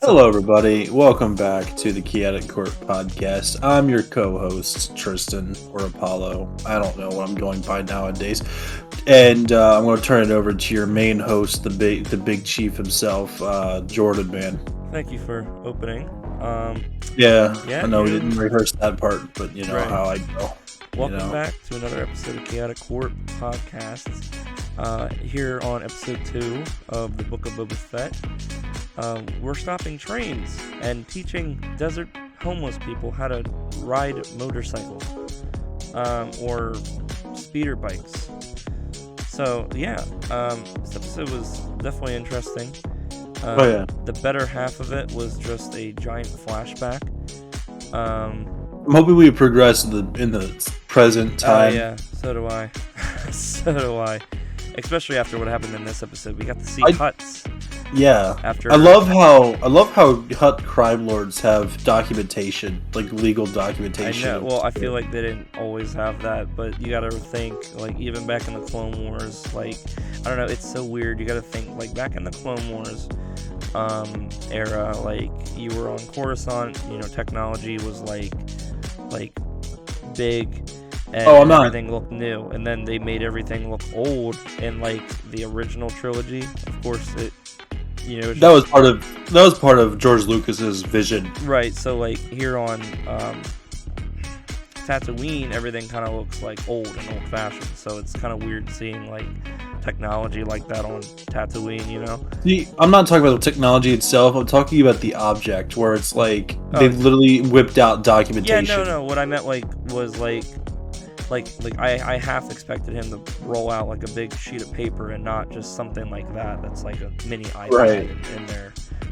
Hello, everybody. Welcome back to the Chaotic Court podcast. I'm your co-host, Tristan, or Apollo. I don't know what I'm going by nowadays. And I'm going to turn it over to your main host, the big chief himself, Jordan, man. Thank you for opening. Yeah, I know we didn't rehearse that part, but you know right. how I go. Welcome back to another episode of Chaotic Court Podcasts. Here on episode 2 of the Book of Boba Fett. We're stopping trains and teaching desert homeless people how to ride motorcycles or speeder bikes. So yeah, this episode was definitely interesting. The better half of it was just a giant flashback. I'm hoping we progress in the present time. Yeah, so do I. So do I. Especially after what happened in this episode, we got to see Huts. Yeah, after I love how Hut crime lords have documentation, like legal documentation. I know. Well, I feel like they didn't always have that, but you gotta think, like, even back in the Clone Wars, like, I don't know, it's so weird. You gotta think, like, back in the Clone Wars era, like, you were on Coruscant, you know, technology was like big. And everything looked new, and then they made everything look old in like the original trilogy. Of course, that was part of George Lucas's vision, right? So like here on Tatooine, everything kind of looks like old and old-fashioned. So it's kind of weird seeing like technology like that on Tatooine, you know? See, I'm not talking about the technology itself. I'm talking about the object, where it's like they literally whipped out documentation. Yeah, no. What I meant was like I half expected him to roll out like a big sheet of paper and not just something like that. That's like a mini iPad in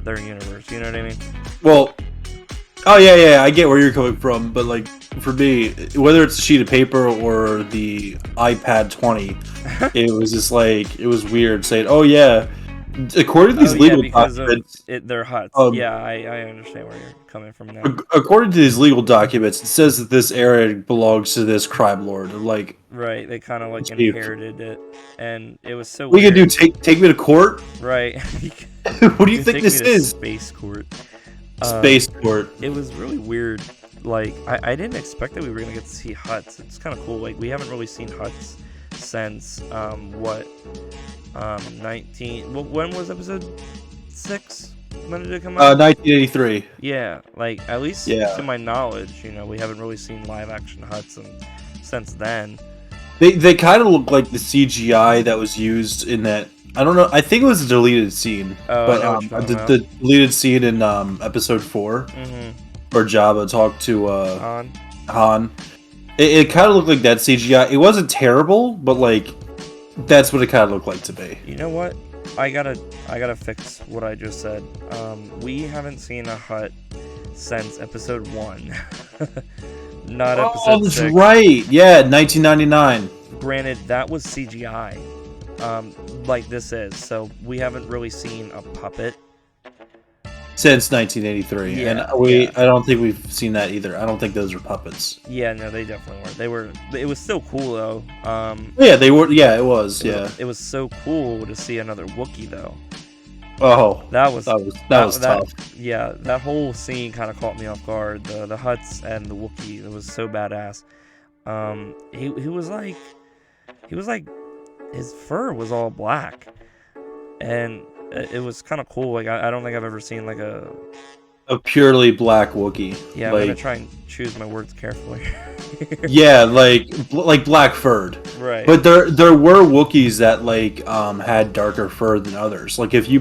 their universe. You know what I mean? Well, oh yeah, I get where you're coming from, but like for me, whether it's a sheet of paper or the iPad 20, it was just like it was weird saying, "Oh yeah." According to these legal documents, they're Huts. Yeah, I understand where you're coming from now. According to these legal documents, it says that this area belongs to this crime lord. Like, right, they kind of like inherited it, and it was so. What are you gonna do? Take me to court? Right. What do you think this is? Space court. Space court. It was really weird. Like, I didn't expect that we were gonna get to see Huts. It's kind of cool. Like, we haven't really seen Huts since what. 19. Well, when was episode 6? When did it come out? 1983. Yeah, like at least to my knowledge, you know, we haven't really seen live action Huts since then. They kind of look like the CGI that was used in that. I don't know. I think it was a deleted scene, but the deleted scene in episode 4, where Jabba talked to Han. It kind of looked like that CGI. It wasn't terrible, but like. That's what it kind of looked like to me. You know what? I gotta fix what I just said. We haven't seen a Hut since episode 1. Not episode 6. That's right. Yeah, 1999. Granted, that was CGI. Like this is. So we haven't really seen a puppet since 1983, and I don't think we've seen that either. I don't think those were puppets. Yeah, no, they definitely weren't. It was still cool though. Yeah, they were. Yeah, it was. It was so cool to see another Wookiee though. Oh, that was tough. Yeah, that whole scene kind of caught me off guard. The Hutts and the Wookiee. It was so badass. He was like his fur was all black, and it was kind of cool. Like I don't think I've ever seen like a purely black Wookiee. Yeah, I'm gonna try and choose my words carefully. Yeah, like black furred. Right. But there were Wookiees that like had darker fur than others. Like if you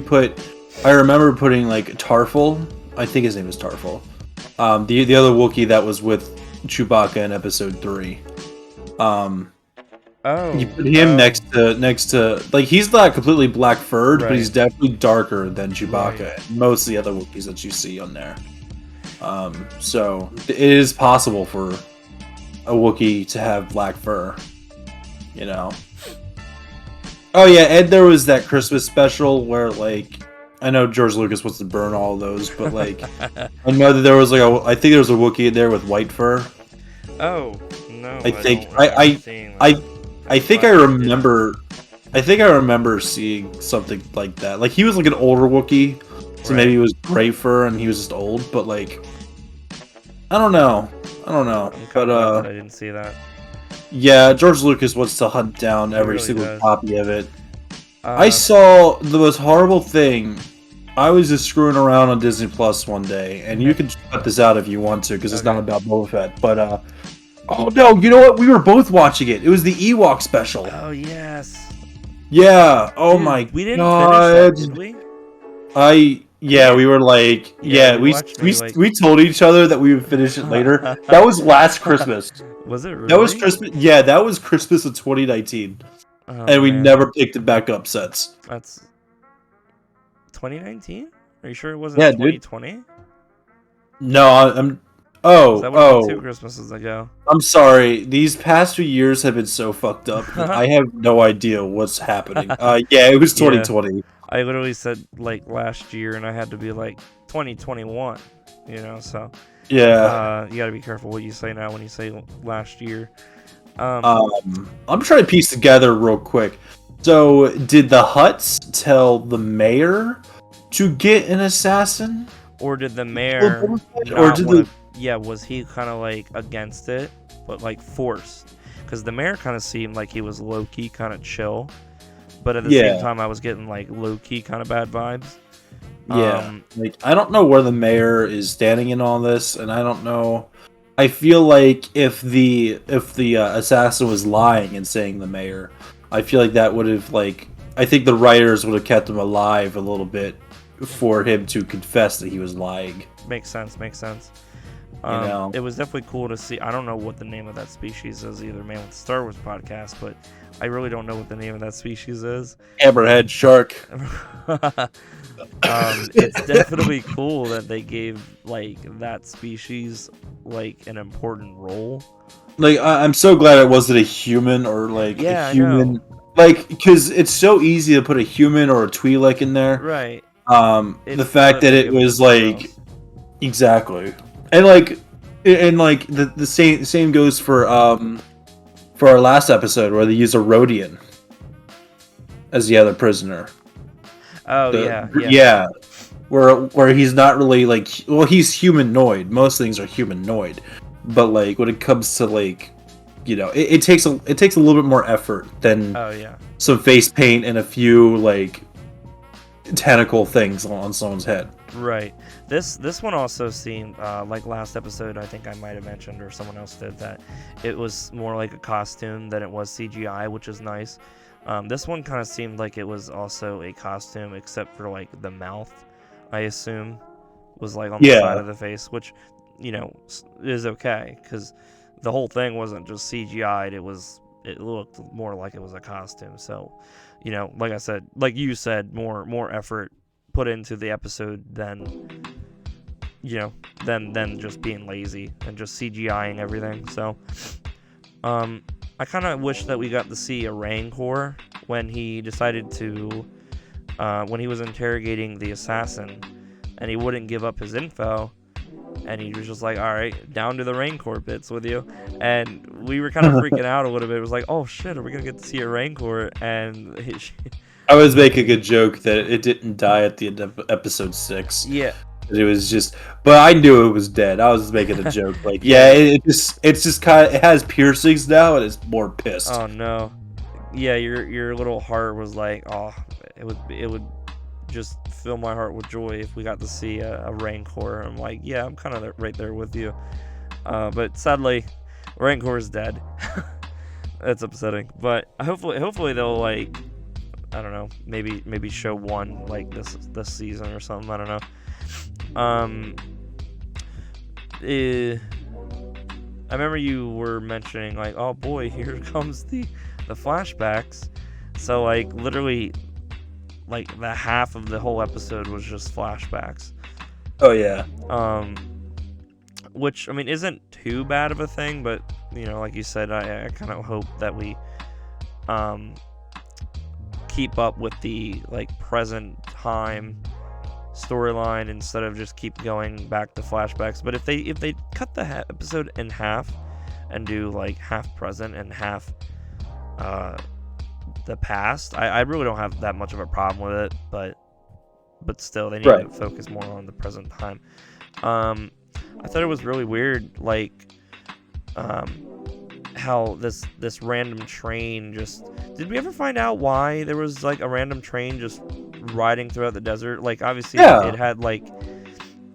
I remember putting like Tarful. I think his name is Tarful. The other Wookiee that was with Chewbacca in episode 3. You put him next to like he's not completely black furred, but he's definitely darker than Chewbacca and most of the other Wookiees that you see on there. So it is possible for a Wookiee to have black fur, you know. Oh yeah, and there was that Christmas special where like I know George Lucas wants to burn all of those, but like I know that there was like I think there was a Wookiee in there with white fur. Oh no! I think I think I remember seeing something like that. Like he was like an older Wookiee, So maybe it was gray fur and he was just old, but like, I don't know. I'm kind of glad that I didn't see that. Yeah, George Lucas wants to hunt down every really single does. copy of it. I saw the most horrible thing. I was just screwing around on Disney Plus one day, and you can cut this out if you want to, because it's not about Boba Fett. But oh no, you know what? We were both watching it. It was the Ewok special. Oh yes. Yeah. Oh Dude, my we didn't god. finish that, did we? We were like, we told each other that we would finish it later. That was last Christmas. Was it really? That was Christmas. Yeah, that was Christmas of 2019, and we never picked it back up since. That's 2019. Are you sure it wasn't 2020? No, I'm. Oh, that was 2 Christmases ago. I'm sorry. These past few years have been so fucked up. I have no idea what's happening. Yeah, it was 2020. Yeah. I literally said like last year, and I had to be like 2021. You know, so yeah. You got to be careful what you say now when you say last year. I'm trying to piece together real quick. So, did the Hutts tell the mayor to get an assassin, or did the mayor, was he kind of like against it, but like forced? Because the mayor kind of seemed like he was low key, kind of chill, but at the same time, I was getting like low key kind of bad vibes. Yeah, like I don't know where the mayor is standing in all this, and I don't know. I feel like if the assassin was lying and saying the mayor, I feel like that would have I think the writers would have kept him alive a little bit for him to confess that he was lying. Makes sense. You know? It was definitely cool to see. I don't know what the name of that species is either, man, with the Star Wars podcast, but I really don't know what the name of that species is. Hammerhead shark. It's definitely cool that they gave that species an important role. I'm so glad it wasn't a human or a human. Because it's so easy to put a human or a Twi'lek in there. Right. The fact that it was exactly, and the same goes for our last episode where they use a Rodian as the other prisoner. Oh yeah. Where he's not really he's humanoid. Most things are humanoid, but when it comes to it takes a little bit more effort than some face paint and a few tentacle things on someone's head. Right. This one also seemed like last episode. I think I might have mentioned, or someone else did, that it was more like a costume than it was CGI, which is nice. This one kind of seemed like it was also a costume, except for the mouth, I assume, was on the side of the face, which is okay, because the whole thing wasn't just CGI'd. It looked more like it was a costume. So, like I said, like you said, more effort put into the episode than just being lazy and just CGIing everything. So, I kind of wish that we got to see a Rancor when he decided to, when he was interrogating the assassin, and he wouldn't give up his info, and he was just like, all right, down to the Rancor bits with you. And we were kind of freaking out a little bit. It was like, oh shit, are we going to get to see a Rancor? And I was making a joke that it didn't die at the end of episode 6. Yeah. It was just, but I knew it was dead. I was making a joke, it's just kind of, it has piercings now, and it's more pissed. Oh no, yeah, your little heart was like, oh, it would just fill my heart with joy if we got to see a Rancor. I'm like, yeah, I'm kind of right there with you, but sadly, Rancor is dead. That's upsetting, but hopefully they'll I don't know, maybe show one this season or something. I don't know. I remember you were mentioning oh boy, here comes the flashbacks. So literally the half of the whole episode was just flashbacks. Oh yeah. Which I mean isn't too bad of a thing, but like you said, I kind of hope that we keep up with the present time storyline instead of just keep going back to flashbacks. But if they cut the episode in half and do half present and half the past, I really don't have that much of a problem with it. but still, they need to focus more on the present time. I thought it was really weird, like, how this random train just... Did we ever find out why there was, like, a random train just riding throughout the desert? Like, obviously, it had, like,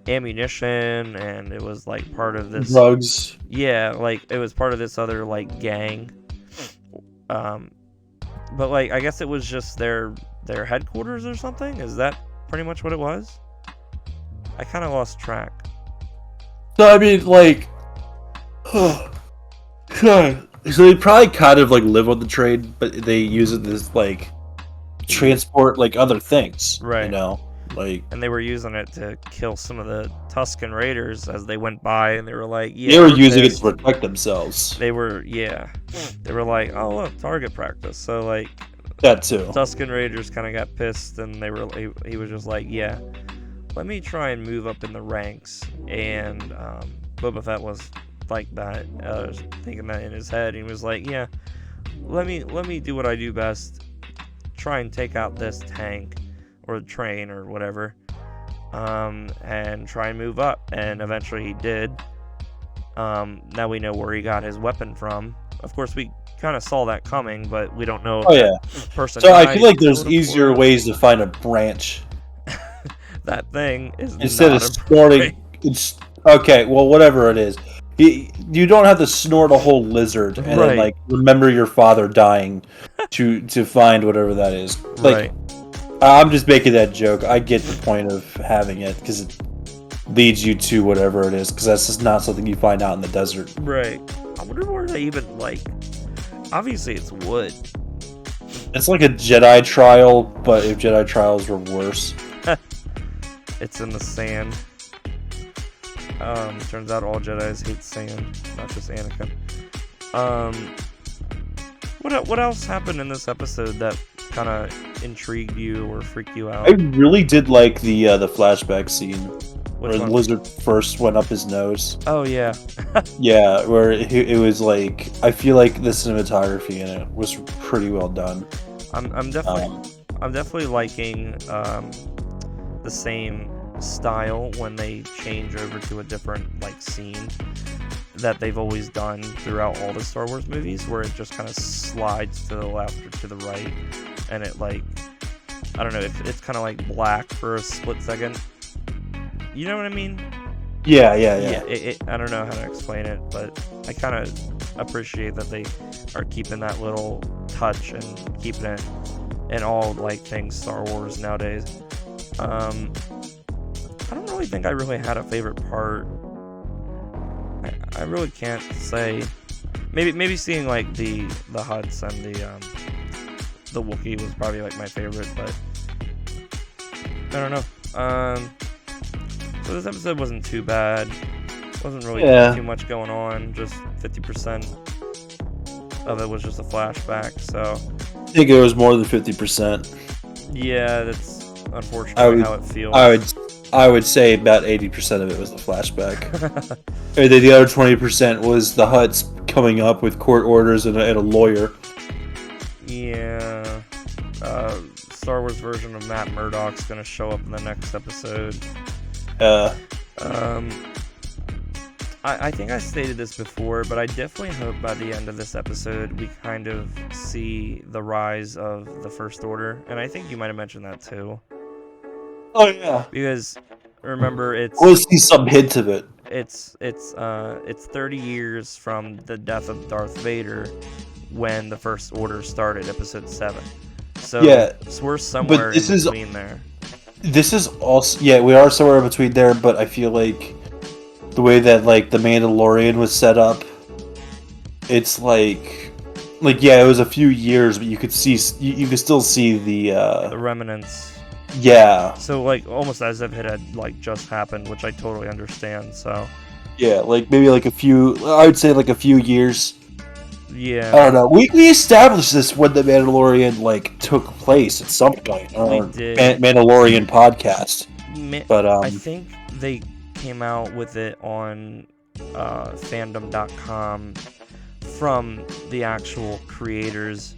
ammunition, and it was, like, part of this... Drugs. Yeah, like, it was part of this other, like, gang. But, like, I guess it was just their headquarters or something? Is that pretty much what it was? I kind of lost track. So, I mean, like... So they probably kind of, like, live on the train, but they use it as, like, transport, like, other things. Right. You know? Like... And they were using it to kill some of the Tusken Raiders as they went by, and they were like, yeah... They were using it to protect themselves. They were, yeah. They were like, oh, look, target practice. So, like... That too. Tusken Raiders kind of got pissed, and he was just like, yeah, let me try and move up in the ranks. And Boba Fett was like that, thinking that in his head. He was like, yeah, let me do what I do best, try and take out this tank or train or whatever, and try and move up. And eventually he did. Now we know where he got his weapon from. Of course, we kind of saw that coming, but we don't know if person. So I feel like there's easier ways to find a branch. That thing is instead of snorting. It's okay. Well, whatever it is, you don't have to snort a whole lizard and then, like, remember your father dying to find whatever that is. Like, I'm just making that joke. I get the point of having it because it leads you to whatever it is, because that's just not something you find out in the desert. Right. I wonder where they even, like... Obviously, it's wood. It's like a Jedi trial, but if Jedi trials were worse. It's in the sand. Turns out all Jedis hate sand, not just Anakin. What else happened in this episode that kind of intrigued you or freaked you out? I really did like the flashback scene. Which where the lizard first went up his nose. Oh, yeah. Yeah, where it was like... I feel like the cinematography in it was pretty well done. I'm definitely liking the same style when they change over to a different, like, scene that they've always done throughout all the Star Wars movies, where it just kind of slides to the left or to the right, and it, like... I don't know, it's kind of like black for a split second. You know what I mean? Yeah. I don't know how to explain it, but I kind of appreciate that they are keeping that little touch and keeping it in all, like, things Star Wars nowadays. I don't really think I really had a favorite part. I really can't say. Maybe seeing, like, the Hutts and the Wookiee was probably, like, my favorite, but I don't know. So this episode wasn't too bad. Wasn't really too much going on. Just 50% of it was just a flashback. So I think it was more than 50%. Yeah, that's unfortunately how it feels. I would say about 80% of it was the flashback. And then the other 20% was the Hutts coming up with court orders and a lawyer. Yeah. Star Wars version of Matt Murdock's gonna show up in the next episode. I think I stated this before, but I definitely hope by the end of this episode we kind of see the rise of the First Order, and I think you might have mentioned that too. Oh yeah. Because remember, we'll see some hints of it. It's 30 years from the death of Darth Vader when the First Order started, Episode 7. So we're somewhere in between there. This is also... Yeah, we are somewhere in between there, but I feel like the way that, like, the Mandalorian was set up, it's like yeah, it was a few years, but you could see... You could still see the remnants. Yeah. So, like, almost as if it had, like, just happened, which I totally understand, so... Yeah, like, maybe, like, I would say, like, a few years. Yeah. I don't know. We established this when the Mandalorian, like, took place at some point. We did. Mandalorian podcast. But, I think they came out with it on fandom.com from the actual creators.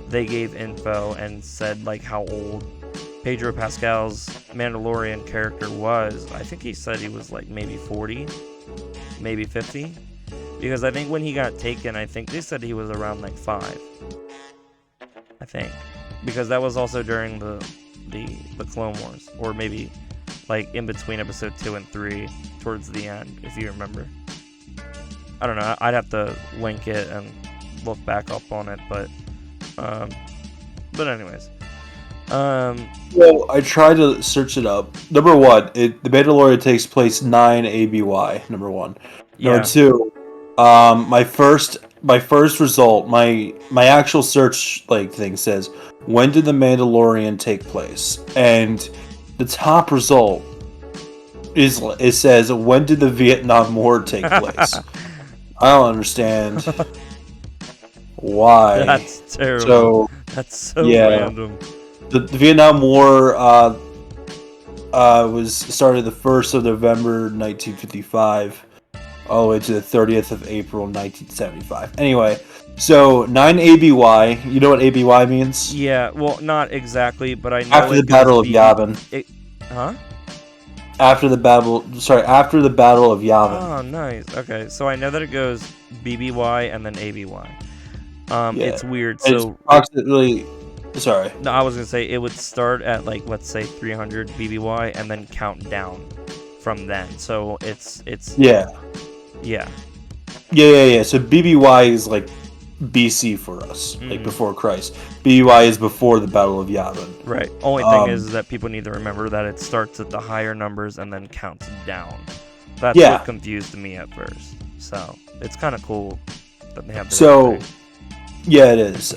They gave info and said, like, how old Pedro Pascal's Mandalorian character was. I think he said he was like maybe 40, maybe 50. Because I think when he got taken, I think they said he was around like 5. I think. Because that was also during the Clone Wars. Or maybe like in between episode 2 and 3 towards the end, if you remember. I don't know. I'd have to link it and look back up on it, but anyways. Well, I tried to search it up. Number one, The Mandalorian takes place 9 ABY. Number one. Number two, my first result, my actual search thing says, when did The Mandalorian take place? And the top result it says, when did the Vietnam War take place? I don't understand why. That's terrible. That's so random. The Vietnam War was started the 1st of November 1955, all the way to the 30th of April 1975. Anyway, so 9 ABY. You know what ABY means? Yeah, well, not exactly, but I know after the Battle of Yavin. Huh? After the Battle of Yavin. Oh, nice. Okay, so I know that it goes BBY and then ABY. It's weird. So it's approximately. Sorry. No, I was gonna say it would start at like, let's say 300 BBY and then count down from then. So it's yeah. So BBY is like BC for us, like before Christ. BBY is before the Battle of Yavin. Right. Only thing is that people need to remember that it starts at the higher numbers and then counts down. That's what confused me at first. So it's kind of cool that they have this. Yeah, it is.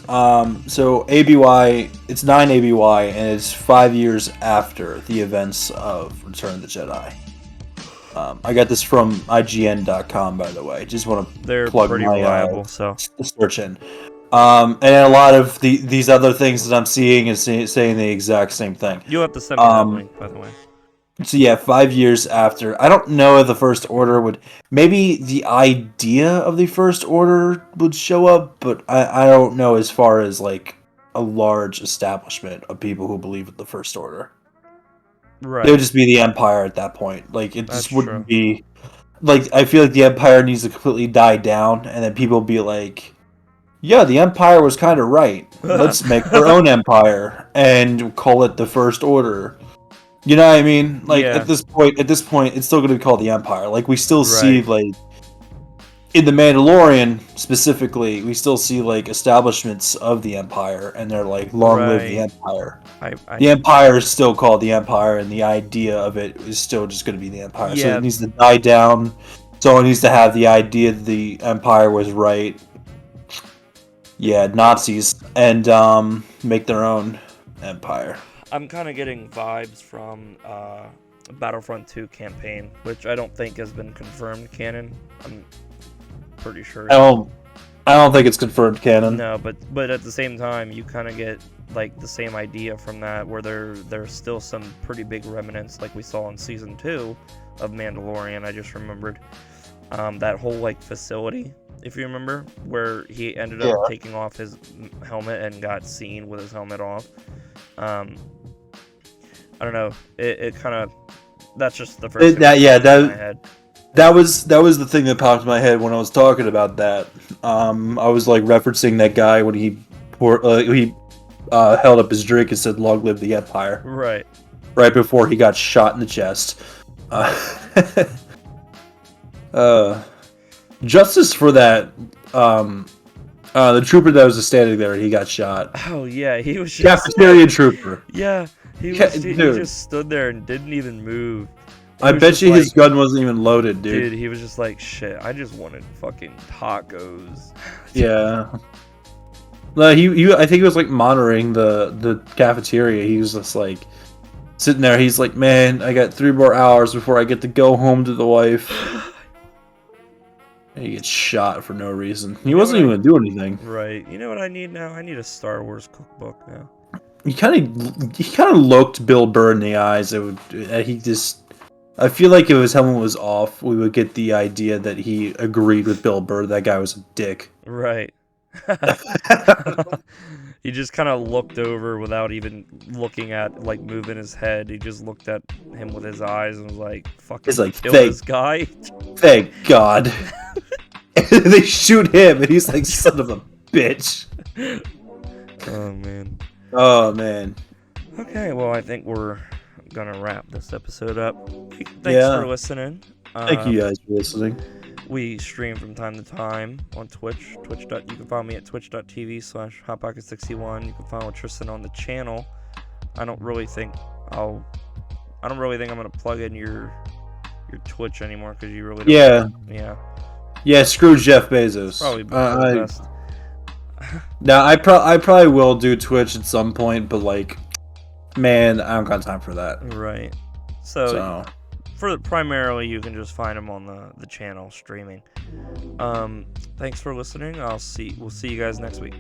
So ABY, it's 9 ABY, and it's 5 years after the events of Return of the Jedi. I got this from IGN.com, by the way. Just want to plug pretty my reliable, so search in. And a lot of these other things that I'm seeing is saying the exact same thing. You'll have to send me that link, by the way. So yeah, 5 years after. I don't know if the First Order would. Maybe the idea of the First Order would show up, but I don't know as far as like a large establishment of people who believe in the First Order. Right. It would just be the Empire at that point. Like it just wouldn't be. Like I feel like the Empire needs to completely die down, and then people be like, "Yeah, the Empire was kind of right. Let's make our own empire and call it the First Order." You know what I mean? Like at this point, it's still going to be called the Empire. Like we still see like in the Mandalorian specifically, we still see like establishments of the Empire, and they're like, "Long live the Empire." The Empire is still called the Empire, and the idea of it is still just going to be the Empire. So it needs to die down. Someone needs to have the idea that the Empire was right. Yeah, Nazis, and make their own empire. I'm kind of getting vibes from Battlefront 2 campaign, which I don't think has been confirmed canon. I'm pretty sure. I don't think it's confirmed canon. No, but at the same time, you kind of get like the same idea from that, where there's still some pretty big remnants, like we saw in season 2 of Mandalorian. I just remembered that whole like facility, if you remember, where he ended up taking off his helmet and got seen with his helmet off. I don't know. It kind of. That's just the first thing that in my head. That was the thing that popped in my head when I was talking about that. I was like referencing that guy when he held up his drink and said, "Long live the Empire." Right. Right before he got shot in the chest. Justice for that. The trooper that was standing there, he got shot. Oh yeah, he was just cafeteria trooper. Yeah, he just stood there and didn't even move. I bet you his gun wasn't even loaded, dude. Dude, he was just like, shit, I just wanted fucking tacos. Yeah. No, I think he was like monitoring the cafeteria. He was just like sitting there. He's like, man, I got 3 more hours before I get to go home to the wife. And he gets shot for no reason. He wasn't even gonna do anything. Right. You know what I need now? I need a Star Wars cookbook now. He kind of looked Bill Burr in the eyes. I feel like if his helmet was off, we would get the idea that he agreed with Bill Burr. That guy was a dick. Right. He just kind of looked over without even looking at, like, moving his head. He just looked at him with his eyes and was like, fucking kill this guy. Thank God. And they shoot him, and he's like, son of a bitch. Oh, man. Oh, man. Okay, well, I think we're gonna wrap this episode up. Thanks for listening. Thank you guys for listening. We stream from time to time on Twitch. You can follow me at twitch.tv/hotpocket61. You can follow Tristan on the channel. I don't really think I'm gonna plug in your Twitch anymore because you really don't. Yeah, screw Jeff Bezos. Probably the best. No, I probably will do Twitch at some point, but like, man, I don't got time for that. Right. So primarily you can just find him on the channel streaming. Thanks for listening. We'll see you guys next week.